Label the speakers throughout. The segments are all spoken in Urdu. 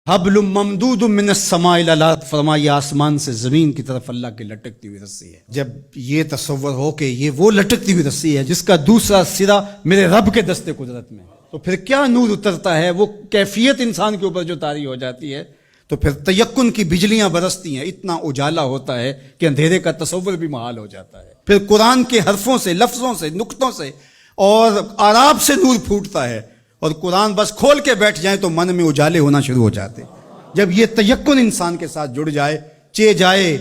Speaker 1: حبل ممدود من السماء الی الارض، فرمایا آسمان سے زمین کی طرف اللہ کی لٹکتی ہوئی رسی ہے۔ جب یہ تصور ہو کہ یہ وہ لٹکتی ہوئی رسی ہے جس کا دوسرا سرا میرے رب کے دست قدرت میں، تو پھر کیا نور اترتا ہے، وہ کیفیت انسان کے اوپر جو طاری ہو جاتی ہے، تو پھر تیقن کی بجلیاں برستی ہیں، اتنا اجالا ہوتا ہے کہ اندھیرے کا تصور بھی محال ہو جاتا ہے۔ پھر قرآن کے حرفوں سے، لفظوں سے، نقطوں سے اور آراب سے نور پھوٹتا ہے، اور قرآن بس کھول کے بیٹھ جائیں تو من میں اجالے ہونا شروع ہو جاتے۔ جب یہ تیقن انسان کے ساتھ جڑ جائے، جائے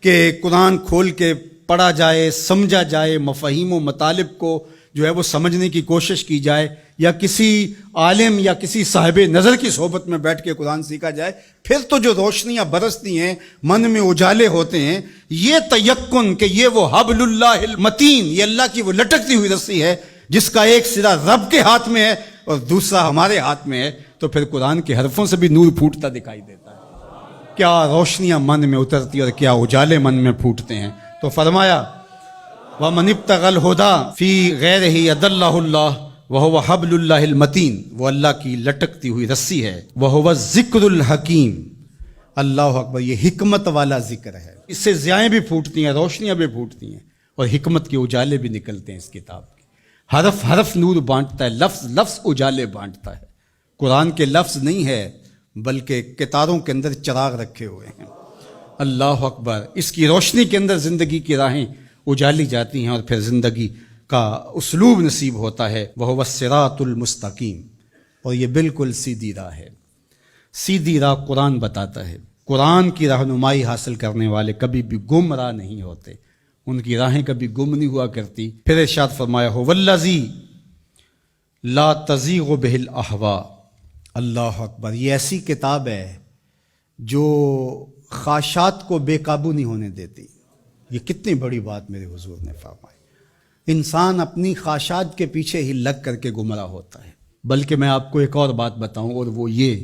Speaker 1: کہ قرآن کھول کے پڑھا جائے، سمجھا جائے، مفاہیم و مطالب کو جو ہے وہ سمجھنے کی کوشش کی جائے، یا کسی عالم یا کسی صاحب نظر کی صحبت میں بیٹھ کے قرآن سیکھا جائے، پھر تو جو روشنیاں برستی ہیں، من میں اجالے ہوتے ہیں۔ یہ تیقن کہ یہ وہ حبل اللہ المتین، یہ اللہ کی وہ لٹکتی ہوئی رسی ہے جس کا ایک سرا رب کے ہاتھ میں ہے اور دوسرا ہمارے ہاتھ میں ہے، تو پھر قرآن کے حرفوں سے بھی نور پھوٹتا دکھائی دیتا ہے۔ کیا روشنیاں من میں اترتی اور کیا اجالے من میں پھوٹتے ہیں۔ تو فرمایا وَمَنِ ابْتَغَى الْهُدَى فِي غَيْرِهِ أَضَلَّهُ اللَّهُ وَهُوَ حَبْلُ اللَّهِ الْمَتِينُ، وہ اللہ کی لٹکتی ہوئی رسی ہے۔ وَهُوَ الذِّكْرُ الْحَكِيمُ، اللہ اکبر، یہ حکمت والا ذکر ہے۔ اس سے ضیائیں بھی پھوٹتی ہیں، روشنیاں بھی پھوٹتی ہیں، اور حکمت کے اجالے بھی نکلتے ہیں اس کتاب کے۔ حرف حرف نور بانٹتا ہے، لفظ لفظ اجالے بانٹتا ہے۔ قرآن کے لفظ نہیں ہے بلکہ کتاروں کے اندر چراغ رکھے ہوئے ہیں۔ اللہ اکبر، اس کی روشنی کے اندر زندگی کی راہیں اجالی جاتی ہیں، اور پھر زندگی کا اسلوب نصیب ہوتا ہے۔ وَهُوَ الصِّرَاطُ الْمُسْتَقِيمُ، اور یہ بالکل سیدھی راہ ہے۔ سیدھی راہ قرآن بتاتا ہے۔ قرآن کی رہنمائی حاصل کرنے والے کبھی بھی گمراہ نہیں ہوتے، ان کی راہیں کبھی گم نہیں ہوا کرتی۔ پھر ارشاد فرمایا هُوَ الَّذِي لَا تَزِيغُ بِهِ الْأَهْوَاءُ، اللہ اکبر، یہ ایسی کتاب ہے جو خواہشات کو بے قابو نہیں ہونے دیتی۔ یہ کتنی بڑی بات میرے حضور نے فرمائی۔ انسان اپنی خواہشات کے پیچھے ہی لگ کر کے گمراہ ہوتا ہے۔ بلکہ میں آپ کو ایک اور بات بتاؤں، اور وہ یہ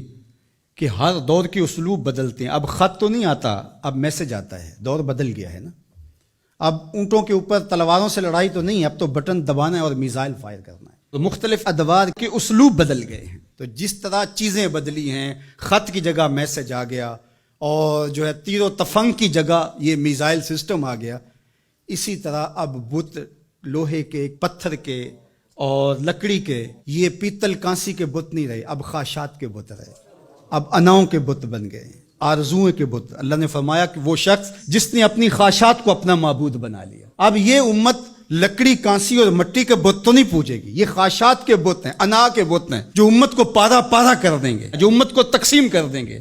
Speaker 1: کہ ہر دور کے اسلوب بدلتے ہیں۔ اب خط تو نہیں آتا، اب میسج آتا ہے، دور بدل گیا ہے نا۔ اب اونٹوں کے اوپر تلواروں سے لڑائی تو نہیں، اب تو بٹن دبانا ہے اور میزائل فائر کرنا ہے۔ تو مختلف ادوار کے اسلوب بدل گئے ہیں، تو جس طرح چیزیں بدلی ہیں، خط کی جگہ میسج آ گیا، اور جو ہے تیر و تفنگ کی جگہ یہ میزائل سسٹم آ گیا، اسی طرح اب بت لوہے کے، پتھر کے اور لکڑی کے، یہ پیتل کانسی کے بت نہیں رہے، اب خواہشات کے بت رہے، اب اناؤں کے بت بن گئے، آرزوؤں کے بت۔ اللہ نے فرمایا کہ وہ شخص جس نے اپنی خواہشات کو اپنا معبود بنا لیا۔ اب یہ امت لکڑی، کانسی اور مٹی کے بت تو نہیں پوجے گی، یہ خواہشات کے بت ہیں، انا کے بت ہیں، جو امت کو پارا پارا کر دیں گے، جو امت کو تقسیم کر دیں گے۔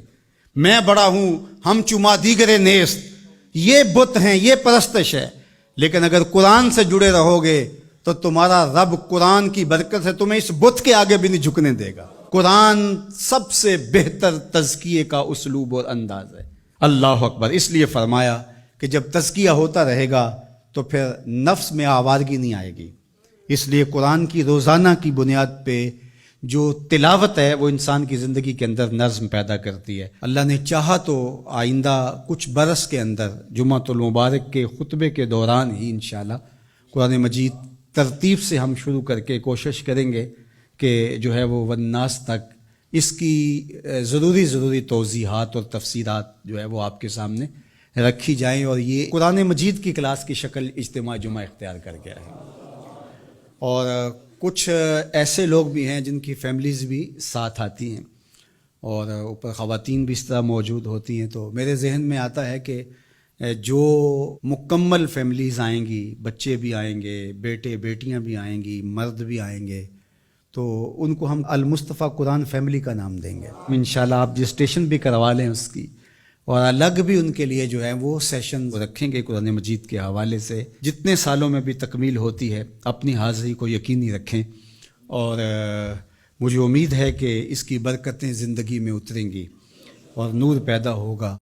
Speaker 1: میں بڑا ہوں، ہم چما دیگرے نیست، یہ بت ہیں، یہ پرستش ہے۔ لیکن اگر قرآن سے جڑے رہو گے تو تمہارا رب قرآن کی برکت سے تمہیں اس بت کے آگے بھی نہیں جھکنے دے گا۔ قرآن سب سے بہتر تزکیے کا اسلوب اور انداز ہے۔ اللہ اکبر، اس لیے فرمایا کہ جب تزکیہ ہوتا رہے گا تو پھر نفس میں آوارگی نہیں آئے گی۔ اس لیے قرآن کی روزانہ کی بنیاد پہ جو تلاوت ہے وہ انسان کی زندگی کے اندر نظم پیدا کرتی ہے۔ اللہ نے چاہا تو آئندہ کچھ برس کے اندر جمعۃ المبارک کے خطبے کے دوران ہی انشاءاللہ قرآن مجید ترتیب سے ہم شروع کر کے کوشش کریں گے کہ جو ہے وہ والناس تک اس کی ضروری توضیحات اور تفسیرات جو ہے وہ آپ کے سامنے رکھی جائیں، اور یہ قرآن مجید کی کلاس کی شکل اجتماع جمعہ اختیار کر گیا ہے۔ اور کچھ ایسے لوگ بھی ہیں جن کی فیملیز بھی ساتھ آتی ہیں، اور اوپر خواتین بھی اس طرح موجود ہوتی ہیں، تو میرے ذہن میں آتا ہے کہ جو مکمل فیملیز آئیں گی، بچے بھی آئیں گے، بیٹے بیٹیاں بھی آئیں گی، مرد بھی آئیں گے، تو ان کو ہم المصطفیٰ قرآن فیملی کا نام دیں گے انشاءاللہ۔ آپ رجسٹریشن بھی کروا لیں اس کی، اور الگ بھی ان کے لیے جو ہے وہ سیشن رکھیں گے قرآن مجید کے حوالے سے۔ جتنے سالوں میں بھی تکمیل ہوتی ہے اپنی حاضری کو یقینی رکھیں، اور مجھے امید ہے کہ اس کی برکتیں زندگی میں اتریں گی اور نور پیدا ہوگا۔